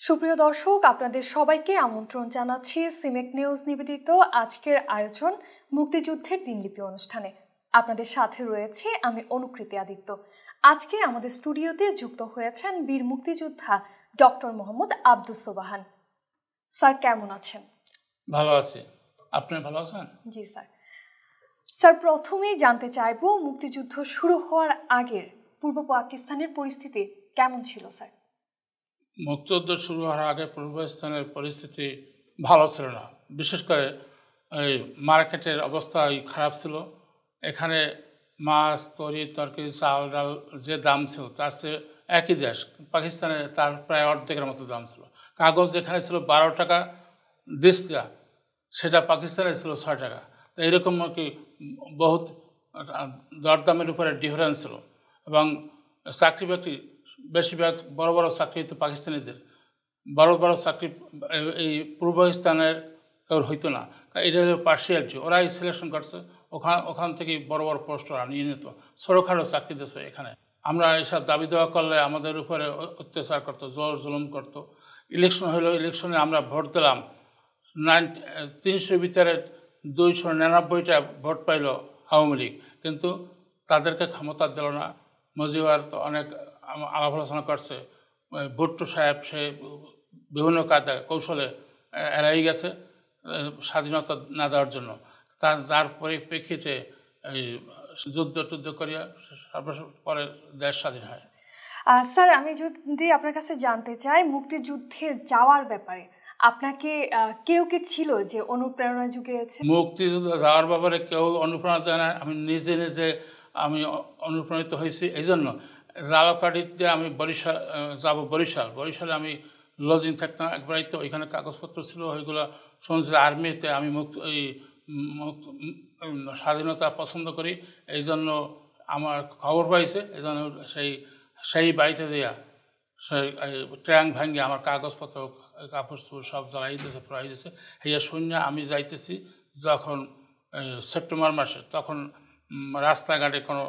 সুপ্রিয় দর্শক, আপনাদের সবাইকে আমন্ত্রণ জানাচ্ছি সিমেক নিউজ নিবেদিত আজকের আয়োজন মুক্তিযুদ্ধের দিনলিপি অনুষ্ঠানে। আপনাদের সাথে রয়েছে আমি অনুকৃতি আদিত্য। আজকে আমাদের স্টুডিওতে যুক্ত হয়েছেন বীর মুক্তিযোদ্ধা ডক্টর মোহাম্মদ আব্দুস সোবাহান। স্যার কেমন আছেন? ভালো আছি, আপনি ভালো আছেন? জি স্যার। স্যার, প্রথমেই জানতে চাইবো মুক্তিযুদ্ধ শুরু হওয়ার আগের পূর্ব পাকিস্তানের পরিস্থিতি কেমন ছিল স্যার? মুক্তিযুদ্ধ শুরু হওয়ার আগে পূর্বস্থানের পরিস্থিতি ভালো ছিল না। বিশেষ করে এই মার্কেটের অবস্থা খারাপ ছিল। এখানে মাছ, তরকারি, চাল, ডাল যে দাম ছিল তার চেয়ে একই দেশ পাকিস্তানে তার প্রায় অর্ধেকের মতো দাম ছিল। কাগজ যেখানে ছিল 12 টাকা দিস্তা, সেটা পাকিস্তানে ছিল 6 টাকা। তো এইরকম আর কি বহুত দরদামের উপরে ডিফারেন্স ছিল। এবং চাকরি বাকরি বেশিরভাগ বড় বড় চাকরি তো পাকিস্তানিদের, বড় বড় চাকরি এই পূর্ব পাকিস্তানের কেউ হইতো না। এটা হলো পার্সিয়ালিটি, ওরাই সিলেকশন করছে। ওখান থেকে বড় বড় পোস্ট ওরা নিয়ে নিত, ছোটোখাটো চাকরি দিয়েছে। এখানে আমরা এইসব দাবি দেওয়া করলে আমাদের উপরে অত্যাচার করতো, জোর জুলুম করতো। ইলেকশন হলো, ইলেকশনে আমরা ভোট দিলাম, 300 ভিতরে 299টা ভোট পাইল আওয়ামী লীগ, কিন্তু তাদেরকে ক্ষমতা দিল না। মজিবর তো অনেক আলাপ আলোচনা করছে, ভুট্টো সাহেব সে বিভিন্ন কায়দায় কৌশলে এড়াই গেছে স্বাধীনতা না দেওয়ার জন্য। যার পরিপ্রেক্ষিতে এই যুদ্ধ করিয়া পরে দেশ স্বাধীন হয়। স্যার, আমি যদি আপনার কাছে জানতে চাই মুক্তিযুদ্ধে যাওয়ার ব্যাপারে আপনাকে কেউ কি ছিল যে অনুপ্রেরণা জুগিয়েছে? মুক্তিযুদ্ধ যাওয়ার ব্যাপারে কেউ অনুপ্রেরণা দেয় না, আমি নিজে আমি অনুপ্রাণিত হয়েছি। এই জন্য জালকাঠিতে আমি যাব বরিশালে আমি লজিং থাকতাম একবারই। তো ওইখানে কাগজপত্র ছিল, ওইগুলো শুনছি আর্মিতে আমি স্বাধীনতা পছন্দ করি, এই জন্য আমার খবর পাইছে। এই জন্য সেই বাড়িতে যাইয়া সেই ট্যাঙ্ক ভাঙ্গে আমার কাগজপত্র কাপড় সব জ্বালাই দিয়েছে, পড়াই দিয়েছে। হইয়া শূন্য আমি যাইতেছি যখন সেপ্টেম্বর মাসে, তখন রাস্তাঘাটে কোনো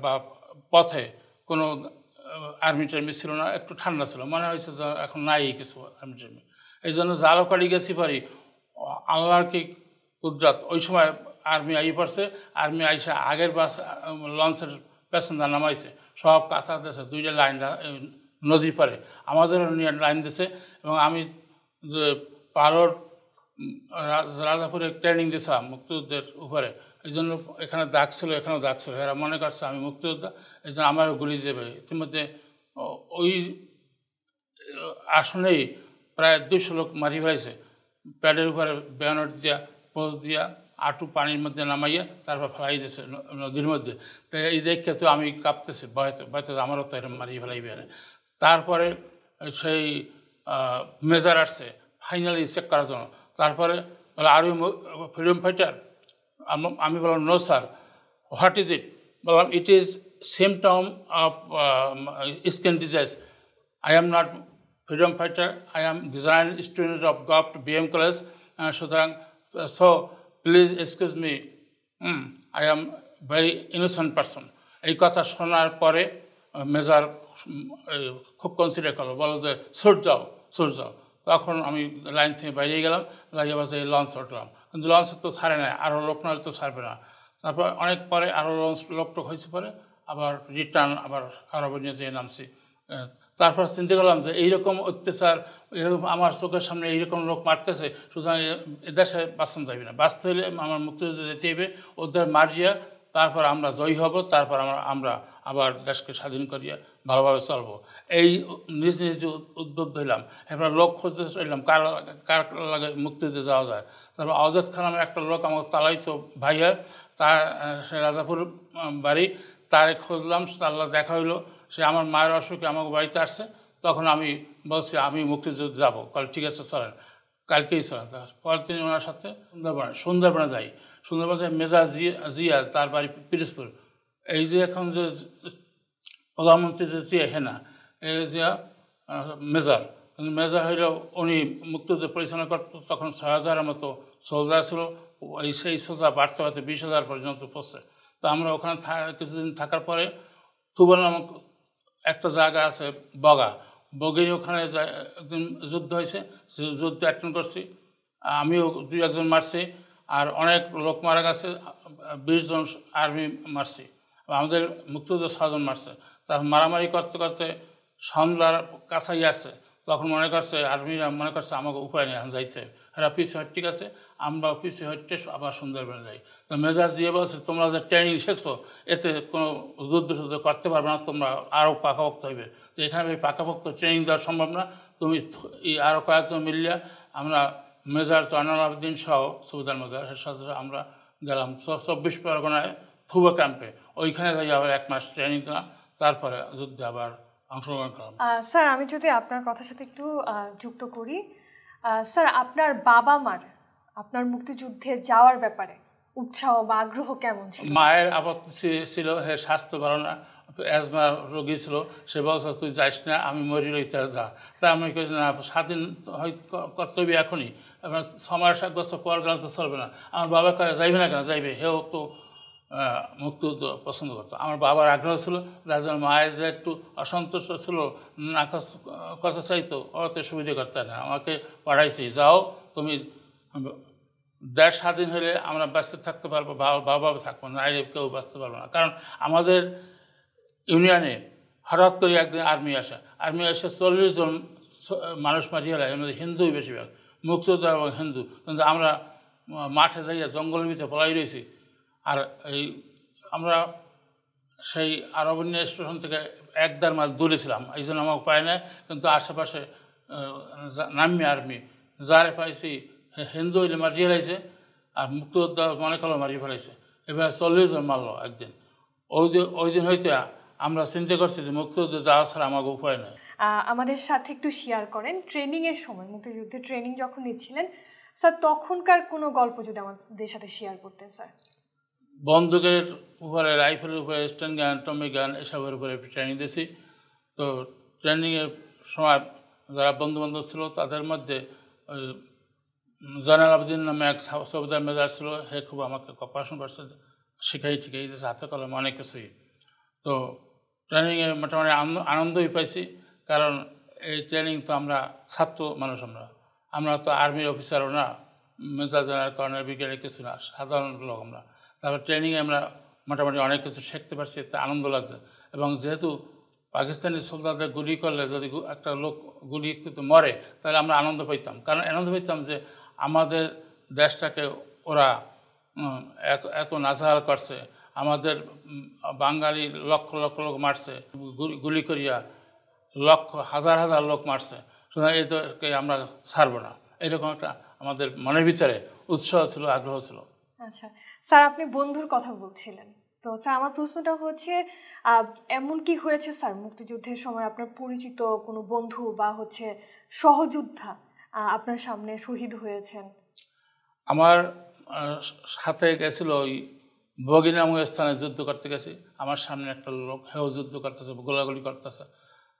বা পথে কোনো আর্মি টার্মি ছিল না, একটু ঠান্ডা ছিল, মনে হয়েছে যে এখন নাই কিছু আর্মি টার্মি। এই জন্য জালকাঠি গেছি পারি, আল্লাহর কি কুদরত, ওই সময় আর্মি আই পড়ছে। আর্মি আইসা আগের বাস লঞ্চের প্যাসেঞ্জার নামাইছে, সব কাঁথা দিয়েছে, 2টা লাইন নদীর পারে আমাদেরও নিয়ে লাইন দিয়েছে। এবং আমি যে পাহাড় রাজাপুরে ট্রেনিং দিয়েছিলাম মুক্তিযুদ্ধের উপরে, এই জন্য এখানে দাগ ছিল, এখানেও দাগ ছিল। এরা মনে করছে আমি মুক্তিযোদ্ধা, এই জন্য আমারও গুলি দেবে। ইতিমধ্যে ওই আসনেই প্রায় 200 লোক মারি ফেলাইছে, প্যাডের উপরে ব্যানর দিয়া, পোস্ট দিয়া, আঁটু পানির মধ্যে নামাইয়া তারপর ফেলাই দিয়েছে নদীর মধ্যে। তো এই দেখে তো আমি কাঁপতেছি, ভয়তে আমারও তো এরকম মারিয়ে ফেলাইবে। তারপরে সেই মেজার আসছে ফাইনালি চেক করার জন্য। তারপরে বলে আর ইউ ফ্রিডম ফাইটার? আমি বললাম no sir, what is it? বললাম it is symptom of skin disease, I am not freedom fighter, I am design student of govt BM college, সুতরাং so please excuse me, I am very innocent person. এই কথা শোনার পরে major খুব consider করলো, বলো যে সুট যাও। তখন আমি লাইন থেকে বাইরে গেলাম, লাগিয়ে বাজে লঞ্চ উঠলাম, কিন্তু লঞ্চের তো ছাড়ে না, আরও লোক নাহলে তো ছাড়বে না। তারপর অনেক পরে আরও লোকটোক হয়েছে, পরে আবার রিটার্ন আবার আরবে নিয়ে যেয়ে নামছি। তারপর চিন্তা করলাম যে এইরকম অত্যাচার, এরকম আমার চোখের সামনে এইরকম লোক মারতেছে, সুতরাং এদেশে বাঁচানো যাবে না। বাঁচতে হলে আমার মুক্তিযুদ্ধ যেতে হবে, ওদের মারিয়া তারপর আমরা জয়ী হব, তারপর আমরা আবার দেশকে স্বাধীন করিয়া ভালোভাবে চলবো। এই নিজ উদ্যোগ হইলাম। এবার লোক খুঁজতে চাইলাম কার লাগে মুক্তিযুদ্ধে যাওয়া যায়। তারপর আজাদ খান নামের একটা লোক আমাকে তালাইতো ভাইয়া, তার সে রাজাপুর বাড়ি, তারে খুঁজলাম, তার দেখা হইলো। সে আমার মায়ের অসুখে আমাকে বাড়িতে আসছে। তখন আমি বলছি আমি মুক্তিযুদ্ধে যাবো। কাল ঠিক আছে চলেন, কালকেই চলেন। পরের দিন ওনার সাথে সুন্দরবনে যাই। সুন্দরবনে মেজর জিয়া, তার বাড়ি পিরোজপুর। এই যে এখন যে প্রধানমন্ত্রী যে জিয়া হেনা, এই জিয়া মেজর হইলেও উনি মুক্তিযুদ্ধ পরিচালনা করত। তখন 6,000-এর মতো সোলজার ছিল, সেই সোলজার বাড়তে বাড়তে 20,000 পর্যন্ত পড়ছে। তো আমরা ওখানে কিছুদিন থাকার পরে থুবল নামক একটা জায়গা আছে, বগিনী ওখানে একদিন যুদ্ধ হয়েছে, যুদ্ধ অ্যাটেন্ড করছি, আমিও 2-1 মারছি, আর অনেক লোক মারা গেছে, 20 জন আর্মি মারছি, আমাদের মুক্তিযোদ্ধা 6 জন মারছে। তারপর মারামারি করতে করতে সন্ধ্যার কাছাই আসছে, তখন মনে করছে আর্মিরা মনে করছে আমাকে উপায় নেই, এখন যাইতে এরা পিছিয়ে হট, ঠিক আছে, আমরা পিছিয়ে হটতে আবার সুন্দরবনে যাই। তো মেজর জিয়া বলছে তোমরা যে ট্রেনিং শিখছো এতে কোনো যুদ্ধ করতে পারবে না, তোমরা আরও পাকাপোক্ত হইবে। তো এখানে পাকাপোক্ত ট্রেনিং দেওয়া সম্ভব না, তুমি আরও কয়েকজন মিলিয়া আমরা মেজর জয়নাল আবেদিন সহ সুবিধার মেজর এর সাথে আমরা গেলাম 24 পরগনায় থুবা ক্যাম্পে, ওইখানে যাই আবার 1 মাস ট্রেনিং দিলাম, তারপরে যুদ্ধে আবার অংশগ্রহণ করলাম। স্যার আমি যদি আপনার কথার সাথে একটু যুক্ত করি, স্যার আপনার বাবা মার আপনার মুক্তিযুদ্ধে যাওয়ার ব্যাপারে উৎসাহ বা আগ্রহ কেমন ছিল? মায়ের আপত্তি ছিল, হে স্বাস্থ্য ভালো না, অ্যাজমা রোগী ছিল, সে বলছে তুই যাইস না, আমি মরি রইতে যা। তা আমি কই না, স্বাধীন হয় কর্তব্য এখনই, এবার 6 মাস 1 বছর পর গেলে তো চলবে না। আমার বাবা যাইবে না কেন, যাইবে, হেও তো মুক্তিযুদ্ধ পছন্দ করতো। আমার বাবার আগ্রহ ছিল, যার জন্য মায়ের যে একটু অসন্তুষ্ট ছিল, নাকচ কথা চাইতো, ওতে সুবিধা করতে না, আমাকে পাঠাইছি, যাও তুমি, দেশ স্বাধীন হলে আমরা বাঁচতে থাকতে পারবো, বাবা থাকবো না, কেউ বাঁচতে পারবো না। কারণ আমাদের ইউনিয়নে হঠাৎ করে একদিন আর্মি এসে 40 জন মানুষ মারিয়ে এর মধ্যে হিন্দুই বেশিরভাগ, মুক্তিযোদ্ধা এবং হিন্দু, কিন্তু আমরা মাঠে যাইয়া জঙ্গলের ভিতরে পলাই রয়েছি। আর এই আমরা সেই আরবন্যা স্টেশন থেকে 1-1.5 মাইল দূরে ছিলাম, এই জন্য আমাকে পায় না, কিন্তু আশেপাশে নামি আর্মি যারে পাইছি হিন্দু হইলে মারিয়ে ফেলাইছে, আর মুক্তিযোদ্ধা মনে করলো মারিয়ে ফেলাইছে। এবার 40 জন মারলো একদিন। ওই দিন হইতে আমরা চিন্তা করছি যে মুক্তিযুদ্ধে যাওয়া ছাড়া আমাকে উপায় নেই। আমাদের সাথে একটু শেয়ার করেন ট্রেনিংয়ের সময়, মুক্তিযুদ্ধের ট্রেনিং যখন নিচ্ছিলেন স্যার, তখনকার কোনো গল্প যদি আমাদের সাথে শেয়ার করতেন স্যার। বন্দুকের উপরে, রাইফেলের উপরে, স্ট্যান্ড গান, টমি গান, এসবের উপরে ট্রেনিং দিয়েছি। তো ট্রেনিংয়ের সময় যারা বন্ধুবান্ধব ছিল তাদের মধ্যে ওই জয়নাল আবেদিন নামে এক সুবিধার মেজার ছিল, সে খুব আমাকে পড়াশোনা করছে, শিখাই দিয়েছে হাতে কলমে অনেক কিছুই। তো ট্রেনিংয়ে মোটামুটি আনন্দই পাইছি, কারণ এই ট্রেনিং তো আমরা ছাত্র মানুষ, আমরা তো আর্মির অফিসারও না, মেজর জেনারেল কর্নেল ব্রিগেডিয়ার কিছু না, সাধারণ লোক আমরা। তারপর ট্রেনিংয়ে আমরা মোটামুটি অনেক কিছু শিখতে পারছি, এতে আনন্দ লাগছে। এবং যেহেতু পাকিস্তানি সোলজারদের গুলি করলে যদি একটা লোক গুলি কিন্তু মরে, তাহলে আমরা আনন্দ পাইতাম, কারণ আনন্দ পাইতাম যে আমাদের দেশটাকে ওরা এত নাজেহাল করছে, আমাদের বাঙালি লক্ষ লক্ষ লোক মারছে, গুলি করিয়া হাজার হাজার লোক মারছে, সুতরাং এদেরকে আমরা ছাড়বো না, এরকম একটা আমাদের মনের ভিতরে উৎসাহ ছিল, আগ্রহ ছিল। আচ্ছা স্যার, আপনি বন্ধুর কথা বলছিলেন, তো স্যার আমার প্রশ্নটা হচ্ছে এমন কি হয়েছে স্যার মুক্তিযুদ্ধের সময় আপনার পরিচিত কোনো বন্ধু বা সহযোদ্ধা আপনার সামনে শহীদ হয়েছেন? আমার সাথে গেছিল ওই বগিনা নামক স্থানে যুদ্ধ করতে গেছি, আমার সামনে একটা লোক, হেও যুদ্ধ করতেছে, গোলাগুলি করতেছে,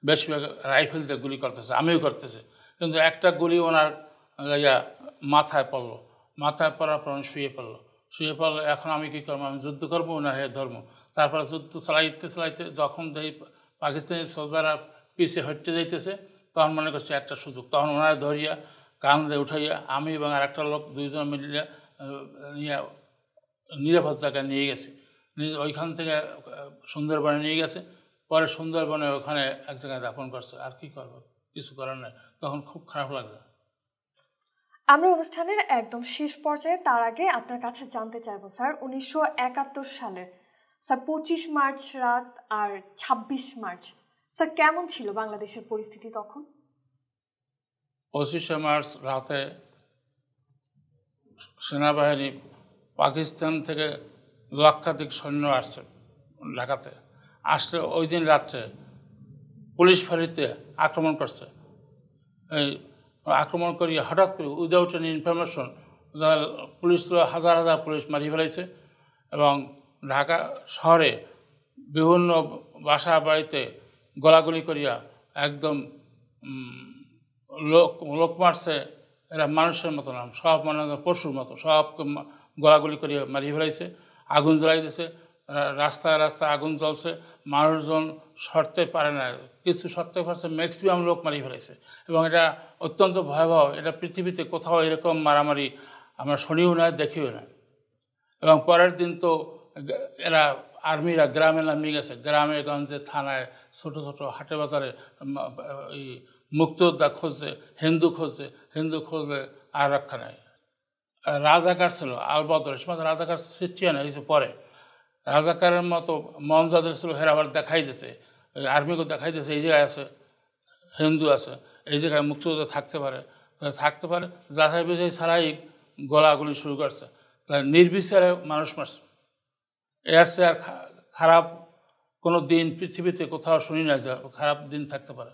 বেশিরভাগ রাইফেল দিয়ে গুলি করতেছে, আমিও করতেছে, কিন্তু একটা গুলি ওনার মাথায় পড়লো, মাথায় পড়ার পর শুয়ে পড়লো। এখন আমি কী করবো, আমি যুদ্ধ করবো না হে ধর্ম। তারপরে যুদ্ধ চালাইতে যখন দেখি পাকিস্তানি সোলজাররা পিছিয়ে হটতে যাইতেছে, তখন মনে করছি একটা সুযোগ, তখন ওনারা ধরিয়া কান্দে উঠাইয়া আমি এবং আর একটা লোক 2 জন মিলিয়ে নিরাপদ জায়গায় নিয়ে গেছে। ওইখান থেকে সুন্দরবনে নিয়ে গেছে, পরে সুন্দরবনে ওখানে এক জায়গায় দাফন করছে। আর কি করবো, কিছু করার নেই, তখন খুব খারাপ লাগছে। আমরা অনুষ্ঠানের একদম শেষ পর্যায়ে, তার আগে আপনার কাছে জানতে চাইবো স্যার, 1971 সালের স্যার 25 মার্চ রাত আর 26 মার্চ স্যার কেমন ছিল বাংলাদেশের পরিস্থিতি তখন? 25 মার্চ রাতে সেনাবাহিনী পাকিস্তান থেকে লক্ষাধিক সৈন্য আসছে ঢাকাতে, আসলে ওই দিন রাত্রে পুলিশ ফাঁড়িতে আক্রমণ করছে। এই আক্রমণ করিয়ে হঠাৎ করে উইদাউট এনি ইনফরমেশন পুলিশ হাজার হাজার পুলিশ মারিয়ে ফেলাইছে, এবং ঢাকা শহরে বিভিন্ন বাসা বাড়িতে গলাগুলি করিয়া একদম লোক মারছে। এরা মানুষের মতো না, সব মানে পশুর মতো, সব গলাগুলি করিয়া মারিয়ে ফেলাইছে, আগুন জ্বালাই দিয়েছে। রাস্তায় রাস্তায় আগুন জ্বলছে, মানুষজন সরতে পারে না, কিছু সরতে পারছে, ম্যাক্সিমাম লোক মারি ফেলেছে। এবং এটা অত্যন্ত ভয়াবহ, এটা পৃথিবীতে কোথাও এরকম মারামারি আমরা শুনিও না, দেখিও না। এবং পরের দিন তো এরা আর্মিরা গ্রামে নামিয়ে গেছে, গ্রামে গঞ্জে থানায় ছোটো ছোটো হাটে বাজারে এই মুক্তিযোদ্ধা খুঁজছে, হিন্দু খুঁজলে আর রক্ষা নেই। রাজাকার ছিল আলবদর, সময় রাজাকার সৃষ্টি না হয়েছে পরে। রাজাকারের মতো মন যাদের ছিল হেরা আবার দেখাই দিয়েছে, ওই আর্মিকে দেখাই দিয়েছে এই জায়গায় আছে হিন্দু আছে, এই জায়গায় মুক্তিযোদ্ধা থাকতে পারে, যাচাই বাছাই ছাড়াই গোলাগুলি শুরু করছে, নির্বিচারে মানুষ মারছে। এর চেয়ে আর খারাপ কোনো দিন পৃথিবীতে কোথাও শুনি না যে খারাপ দিন থাকতে পারে।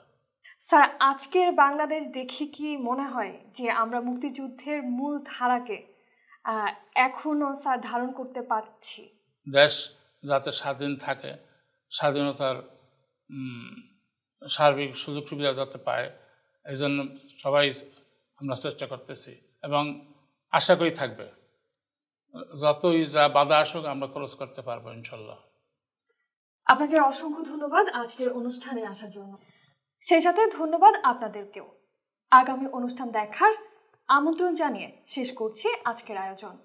স্যার, আজকের বাংলাদেশ দেখি কি মনে হয় যে আমরা মুক্তিযুদ্ধের মূল ধারাকে এখনো স্যার ধারণ করতে পারছি? দেশ যাতে স্বাধীন থাকে, স্বাধীনতার সার্বিক সুযোগ সুবিধা যাতে পায়, এই জন্য সবাই আমরা চেষ্টা করতেছি এবং আশা করি থাকবে। যতই যা বাধা আসুক আমরা ক্রস করতে পারবো ইনশাল্লাহ। আপনাকে অসংখ্য ধন্যবাদ আজকের অনুষ্ঠানে আসার জন্য। সেই সাথে ধন্যবাদ আপনাদেরকেও। আগামী অনুষ্ঠান দেখার আমন্ত্রণ জানিয়ে শেষ করছি আজকের আয়োজন।